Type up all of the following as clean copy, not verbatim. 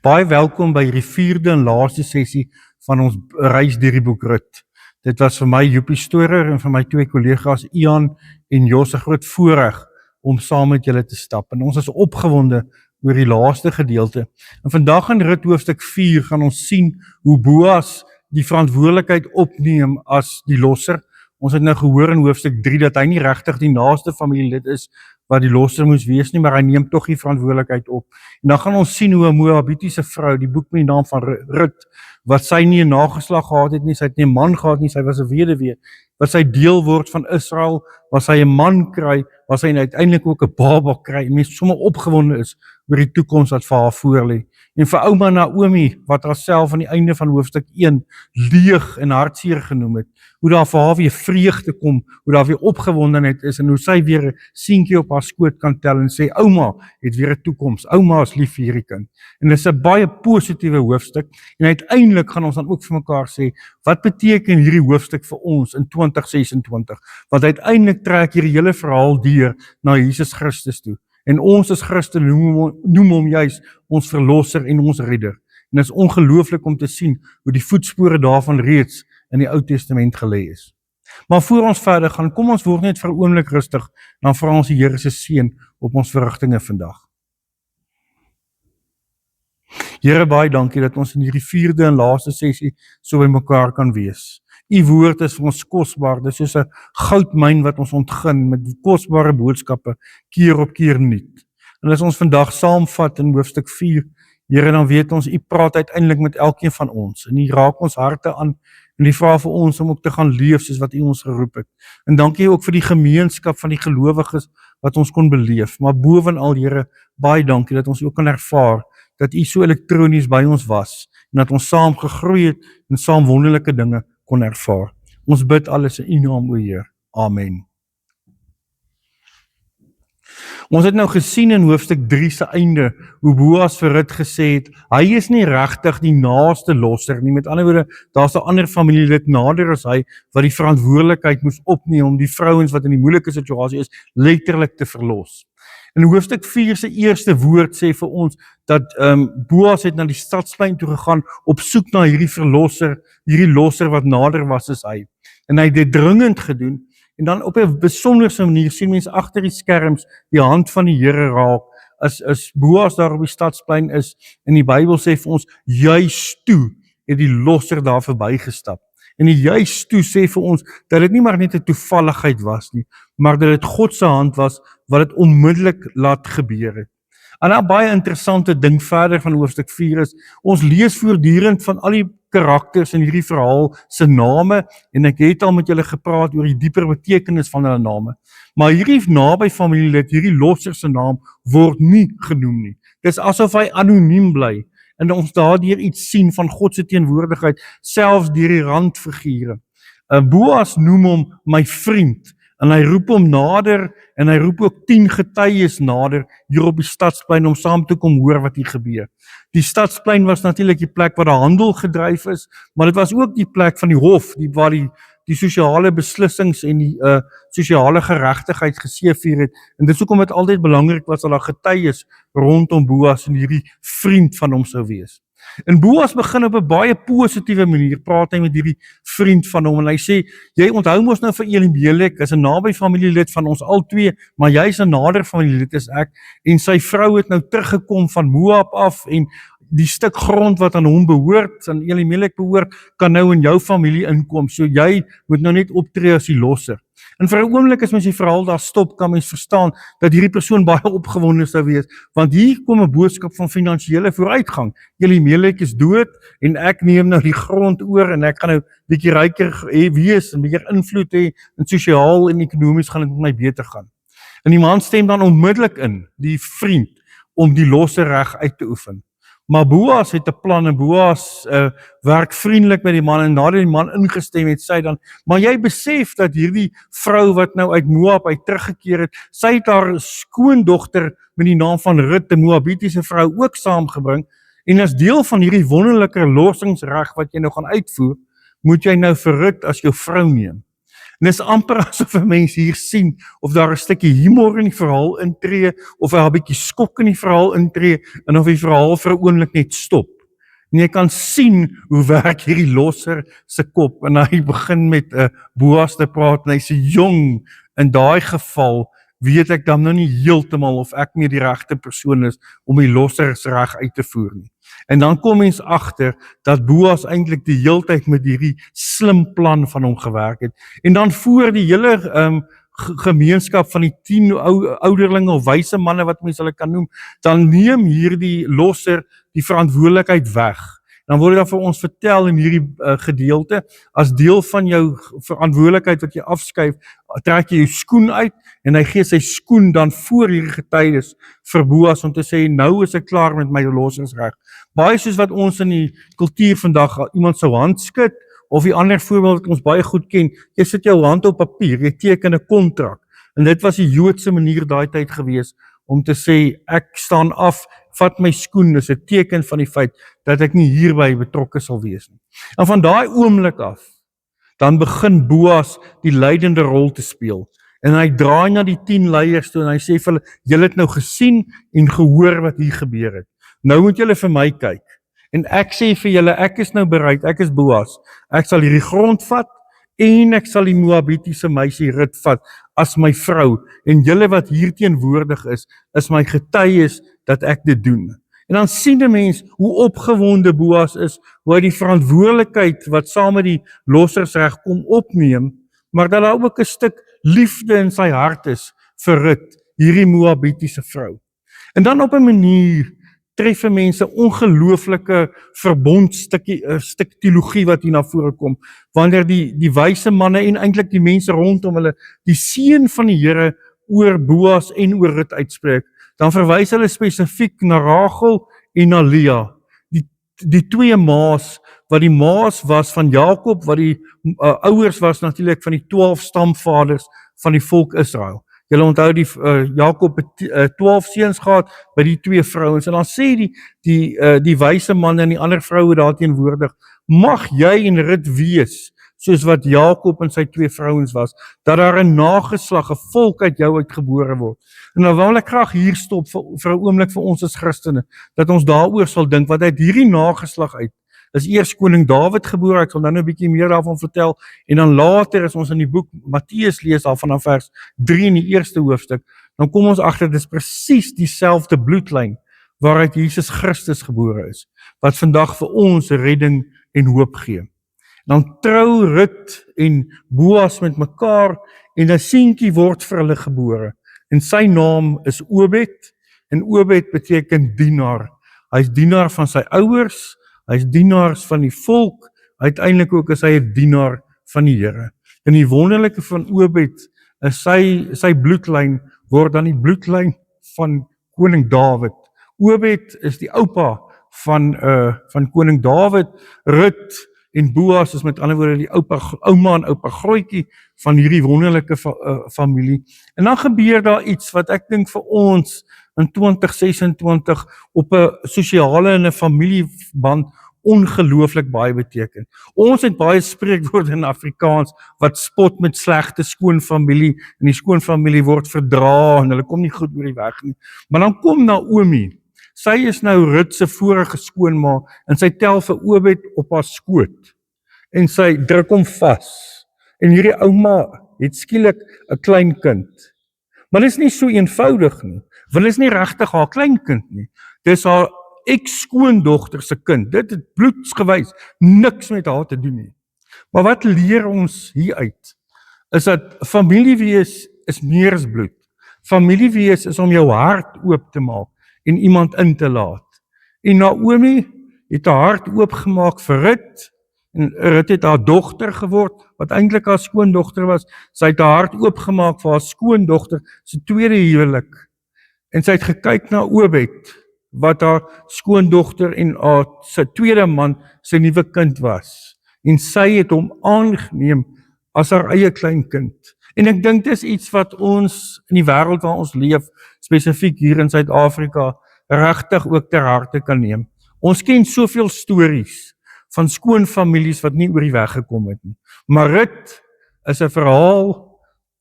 Baie welkom by hierdie 4de en laaste sessie van ons reis deur die boek Rut. Dit was vir my Joepie Storer en vir my twee kollegas Ian en Jos 'n groot voorreg om saam met julle te stap. En ons is opgewonde oor die laaste gedeelte. En vandag in Rut hoofstuk 4 gaan ons sien hoe Boas die verantwoordelikheid opneem as die losser. Ons het nou gehoor in hoofstuk 3 dat hy nie regtig die naaste familielid is wat die losser moes wees nie, maar hy neem tog die verantwoordelikheid op. En dan gaan ons sien hoe 'n Moabitiese vrou, die boek met die naam van Rut, wat sy nie 'n nageslag gehad het nie, sy het nie 'n man gehad nie, sy was 'n weduwee, wat sy deel word van Israel, waar sy 'n man kry, waar sy uiteindelik ook 'n baba kry, en mens sommer opgewonde is oor die toekoms wat vir haar voorlê. En vir ouma Naomi, wat haarself aan die einde van hoofstuk 1 leeg en hartseer genoem het, hoe daar vir haar weer vreugde kom, hoe daar weer opgewondenheid is, en hoe sy weer 'n seentjie op haar skoot kan tel en sê, ouma het weer 'n toekoms, ouma is lief vir hierdie kind. En dit is 'n baie positiewe hoofstuk, en uiteindelik gaan ons dan ook vir mekaar sê, wat beteken hierdie hoofstuk vir ons in 2026? Want uiteindelik trek hierdie hele verhaal deur na Jesus Christus toe. En ons as Christen noem hom juis ons verlosser en ons redder. En dit is ongelooflik om te sien hoe die voetspore daarvan reeds in die Ou Testament gelê is. Maar voor ons verder gaan, kom ons word net vir 'n oomblik rustig, dan vra ons die Here se seën op ons verrigtinge vandag. Here, baie dankie dat ons in hierdie 4de en laaste sessie so by mekaar kan wees. U woord is vir ons kosbaar, dit is soos 'n goudmyn wat ons ontgin met kosbare boodskappe keer op keer nuut. En as ons vandag saamvat in hoofstuk 4, Here, dan weet ons, u praat uiteindelik met elkeen van ons, en u raak ons harte aan, en u vra vir ons om ook te gaan leef soos wat u ons geroep het. En dankie ook vir die gemeenskap van die gelowiges wat ons kon beleef, maar bovenal, Here, baie dankie dat ons ook kan ervaar dat u so elektronies by ons was, en dat ons saam gegroei het en saam wonderlike dinge kon ervaar. Ons bid alles in u naam, o Heer. Amen. Ons het nou gesien in hoofstuk 3 se einde, hoe Boas vir Rut gesê het, hy is nie regtig die naaste losser nie. Met ander woorde, daar's 'n ander familielid nader as hy, wat die verantwoordelikheid moes opneem om die vrouens wat in die moeilike situasie is, letterlik te verlos. In hoofstuk 4 se eerste woord sê vir ons, dat Boas het na die stadsplein toe gegaan, op soek na hierdie losser wat nader was as hy. En hy het dit dringend gedoen, en dan op 'n besonderse manier sien mense agter die skerms die hand van die Here raak, as Boas daar op die stadsplein is, en die Bybel sê vir ons, juis toe het die losser daar verbygestap. En die juis toe sê vir ons, dat dit nie maar net 'n toevalligheid was nie, maar dat dit God se hand was, wat dit onmiddellik laat gebeur het. En nou baie interessante ding verder van hoofstuk 4 is, ons lees voortdurend van al die karakters in hierdie verhaal se name, en ek het al met julle gepraat oor die dieper betekenis van hulle name. Maar hierdie naby familielid, hierdie losser se naam, word nie genoem nie. Dis asof hy anoniem bly, en ons daardeur iets sien van God se teenwoordigheid, selfs deur die randfigure. Boas noem hom my vriend, en hy roep hom nader, en hy roep ook 10 getuies nader, hier op die stadsplein, om saam te kom hoor wat hier gebeur. Die stadsplein was natuurlik die plek waar die handel gedryf is, maar dit was ook die plek van die hof, waar die sosiale beslissings en die sosiale geregtigheid geseëvier het, en dit is hoekom dit altyd belangrik was dat daar getuies rondom Boas en hierdie vriend van hom sou wees. En Boas begin op 'n baie positiewe manier, praat hy met hierdie vriend van hom, en hy sê, jy onthou mos nou vir Elimelek, is 'n naby familielid van ons al twee, maar jy is 'n nader familielid as ek, en sy vrou het nou teruggekom van Moab af, en die stuk grond wat aan hom behoort, aan Elimelek behoort, kan nou in jou familie inkom, so jy moet nou net optree as die losser. En vir 'n oomblik as mens die verhaal daar stop, kan mens verstaan dat hierdie persoon baie opgewonde sou wees, want hier kom 'n boodskap van finansiële vooruitgang. Elimelek is dood, en ek neem nou die grond oor, en ek gaan nou bietjie ryker wees, en bietjie invloed hê, en sosiaal en ekonomies gaan dit met my beter gaan. En die man stem dan onmiddellik in, die vriend, om die losser reg uit te oefen. Maar Boas het 'n plan, en Boas werk vriendelik met die man, en nadat die man ingestem het, sê dan, maar jy besef dat hierdie vrou wat nou uit Moab uit teruggekeer het, sy het haar skoondogter met die naam van Rut, 'n Moabitiese vrou, ook saamgebring, en as deel van hierdie wonderlike lossingsreg wat jy nou gaan uitvoer, moet jy nou vir Rut as jou vrou neem. En dis amper asof 'n mens hier sien of daar 'n stukkie humor in die verhaal intree, of 'n bietjie skok in die verhaal intree, en of die verhaal vir 'n oomblik net stop. En jy kan sien hoe werk hierdie losser se kop, en hy begin met 'n Boas te praat, en hy sê, jong, in daai geval weet ek dan nou nie heeltemal of ek nie die regte persoon is om die lossersreg uit te voer nie. En dan kom mens agter dat Boas eintlik die heeltyd met hierdie slim plan van hom gewerk het. En dan voor die hele gemeenskap van die 10 ouderlinge of wyse manne wat mense hulle kan noem, dan neem hierdie losser die verantwoordelikheid weg. Dan word daar vir ons vertel in hierdie gedeelte, as deel van jou verantwoordelikheid wat jy afskuif, trek jy jou skoen uit, en hy gee sy skoen dan voor hierdie getuies vir Boas om te sê, nou is ek klaar met my lossersreg. Baie soos wat ons in die kultuur vandag iemand sou hand skud, of die ander voorbeeld wat ons baie goed ken, jy sit jou hand op papier, jy teken 'n kontrak. En dit was die Joodse manier daai tyd gewees, om te sê, ek staan af, vat my skoen, dis 'n teken van die feit, dat ek nie hierby betrokke sal wees nie. En van daai oomblik af, dan begin Boas die leidende rol te speel. En hy draai na die 10 leiers toe, en hy sê vir hulle, julle het nou gesien en gehoor wat hier gebeur het. Nou moet julle vir my kyk. En ek sê vir julle, ek is nou bereid, ek is Boas, ek sal hierdie grond vat, en ek sal die Moabitiese meisie Rut vat, as my vrou, en julle wat hier teenwoordig is my getuies, dat ek dit doen. En dan sien 'n mens, hoe opgewonde Boas is, hoe hy die verantwoordelikheid, wat saam met die lossersreg kom opneem, maar dat daar ook 'n stuk liefde in sy hart is, vir Rut, hierdie Moabitiese vrou. En dan op 'n manier, tref mense ongelooflike stuk teologie wat hier na vore kom, wanneer die wyse manne en eintlik die mense rondom hulle die seën van die Here oor Boas en oor Rut uitspreek, dan verwys hulle spesifiek na Rachel en na Lea, die twee maas, wat die maas was van Jakob, wat die ouers was natuurlik van die 12 stamvaders van die volk Israel. Julle onthou Jakob het 12 seuns gehad by die twee vrouens, en dan sê die wyse man en die ander vroue daar teenwoordig, mag jy en Rut wees, soos wat Jakob en sy twee vrouens was, dat daar 'n nageslag, 'n volk uit jou uitgebore word. En nou wil ek graag hier stop vir 'n oomblik vir ons as Christene, dat ons daaroor sal dink, wat uit hierdie nageslag uit, is eers koning Dawid gebore, ek sal dan 'n bietjie meer daarvan vertel, en dan later as ons in die boek Matteus lees, al vanaf vers 3 in die eerste hoofstuk, dan kom ons agter, dit is presies dieselfde bloedlyn, waaruit Jesus Christus gebore is, wat vandag vir ons redding en hoop gee. Dan trou Rut en Boas met mekaar, en 'n seentjie word vir hulle gebore, en sy naam is Obed, en Obed beteken dienaar. Hy is dienaar van sy ouers, hy is dienaars van die volk, uiteindelik ook is hy 'n dienaar van die Here. En die wonderlike van Obed is sy bloedlyn word dan die bloedlyn van koning Dawid. Obed is die oupa van koning Dawid. Rut en Boas is met ander woorde die ouma en oupa grootjie van hierdie wonderlike familie. En dan gebeur daar iets wat ek dink vir ons in 2026 op 'n sosiale en 'n familieband ongelooflik baie beteken. Ons het baie spreekwoorde in Afrikaans wat spot met slegte skoonfamilie, en die skoonfamilie word verdra en hulle kom nie goed oor die weg nie. Maar dan kom Naomi. Sy is nou Rut se vorige skoonma, en sy tel vir Obed op haar skoot, en sy druk hom vas, en hierdie ouma het skielik 'n klein kind. Maar dit is nie so eenvoudig nie, want dit is nie regtig haar kleinkind nie, dis haar ex-skoondogter se kind. Dit het bloedsgewys niks met haar te doen nie. Maar wat leer ons hier uit, is dat familiewees is meer as bloed. Familiewees is om jou hart oop te maak en iemand in te laat. En Naomi het haar hart oopgemaak vir Rut, en Rut het haar dogter geword, wat eintlik haar skoondogter was. Sy het haar hart oopgemaak vir haar skoondogter se tweede huwelik, en sy het gekyk na Obed, wat haar skoondogter en haar sy tweede man sy nuwe kind was, en sy het hom aangeneem as haar eie kleinkind. En ek dink dis iets wat ons in die wêreld waar ons leef, spesifiek hier in Suid-Afrika, regtig ook ter harte kan neem. Ons ken soveel stories van skoonfamilies wat nie oor die weg gekom het nie. Maar Rut is 'n verhaal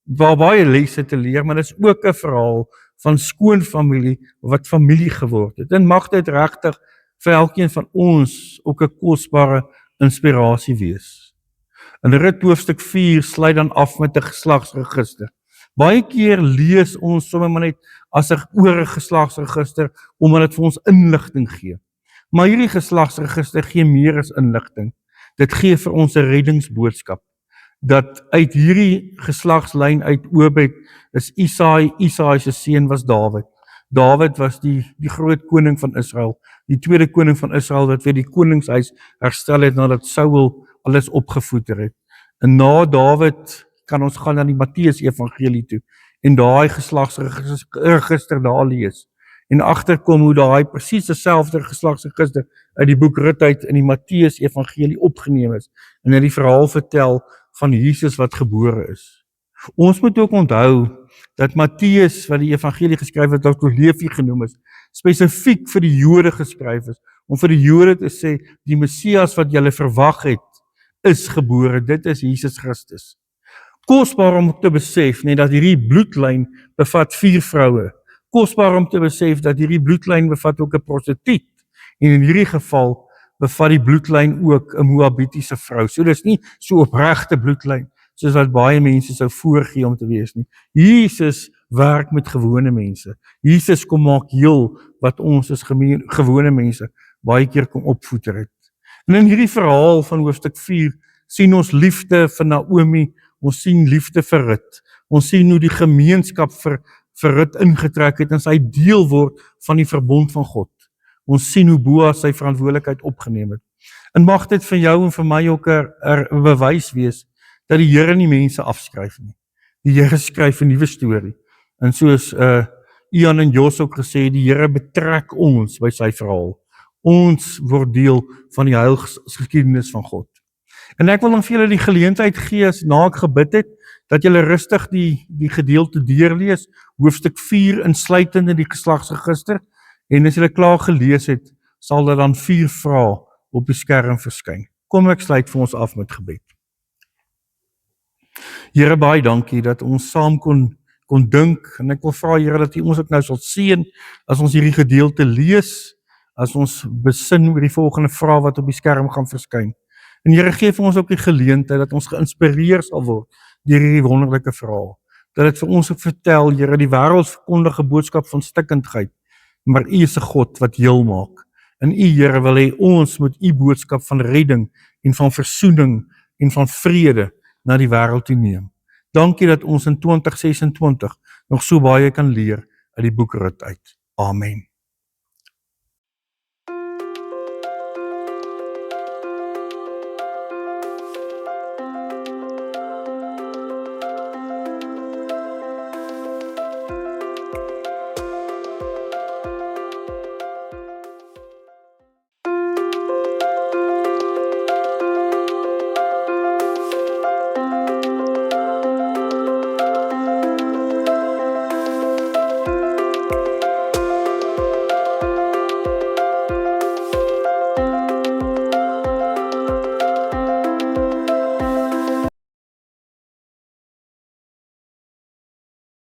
waar baie lesse te leer, maar dit is ook 'n verhaal van skoonfamilie wat familie geword het. En mag dit regtig vir elkeen van ons ook 'n kosbare inspirasie wees. In Rut hoofstuk 4 sluit dan af met 'n geslagsregister. Baie keer lees ons sommer maar net as 'n oor 'n geslagsregister omdat dit vir ons inligting gee. Maar hierdie geslagsregister gee meer as inligting. Dit gee vir ons 'n reddingsboodskap. Dat uit hierdie geslagslyn uit Obed is Isaai se seun was Dawid. Dawid was die groot koning van Israel, die tweede koning van Israel wat weer die koningshuis herstel het nadat Saul alles opgevoeder het. En na Dawid kan ons gaan na die Matteus evangelie toe en daai geslagsregister daar lees en agterkom hoe daai presies dieselfde geslagsregister uit die boek Rut uit in die Matteus evangelie opgeneem is en hy die verhaal vertel van Jesus wat gebore is. Ons moet ook onthou dat Matteus wat die evangelie geskryf het wat Levi genoem is, spesifiek vir die Jode geskryf is om vir die Jode te sê die Messias wat julle verwag het is gebore, dit is Jesus Christus. Kosbaar om te besef net dat hierdie bloedlyn bevat 4 vroue. Kosbaar om te besef dat hierdie bloedlyn bevat ook 'n prostituut en in hierdie geval bevat die bloedlyn ook 'n Moabitiese vrou. So dis nie so opregte bloedlyn soos wat baie mense sou voorgee om te wees nie. Jesus werk met gewone mense. Jesus kom maak heel wat ons as gewone mense baie keer kom opvoeder het. En in hierdie verhaal van hoofstuk 4 sien ons liefde vir Naomi, ons sien liefde vir Rut. Ons sien hoe die gemeenskap vir Rut ingetrek het en sy deel word van die verbond van God. Ons sien hoe Boas sy verantwoordelikheid opgeneem het. En mag dit vir jou en vir my ook 'n bewys wees dat die Here nie mense afskryf nie. Die Here skryf 'n nuwe storie. En soos Ian en Jos ook gesê het, die Here betrek ons by sy verhaal. Ons word deel van die heilsgeskiedenis van God. En ek wil dan vir julle die geleentheid gee as na ek gebid het, dat julle rustig die gedeelte deurlees, hoofstuk 4 insluitende die geslagsregister, en as julle klaar gelees het, sal daar dan 4 vrae op die skerm verskyn. Kom ek sluit vir ons af met gebed. Here, baie dankie dat ons saam kon dink, en ek wil vra Here dat U ons ook nou sal seën, as ons hierdie gedeelte lees, as ons besin oor die volgende vraag wat op die skerm gaan verskyn. En Here, gee vir ons ook die geleentheid dat ons geïnspireer sal word deur hierdie wonderlike verhaal. Dat dit vir ons ook vertel, Here, die wêreld verkondige boodskap van stikkindheid, maar U is 'n God wat heel maak. En U, Here, wil hê ons moet U boodskap van redding en van versoening en van vrede na die wêreld toe neem. Dankie dat ons in 2026 nog so baie kan leer uit die boek Rut uit. Amen.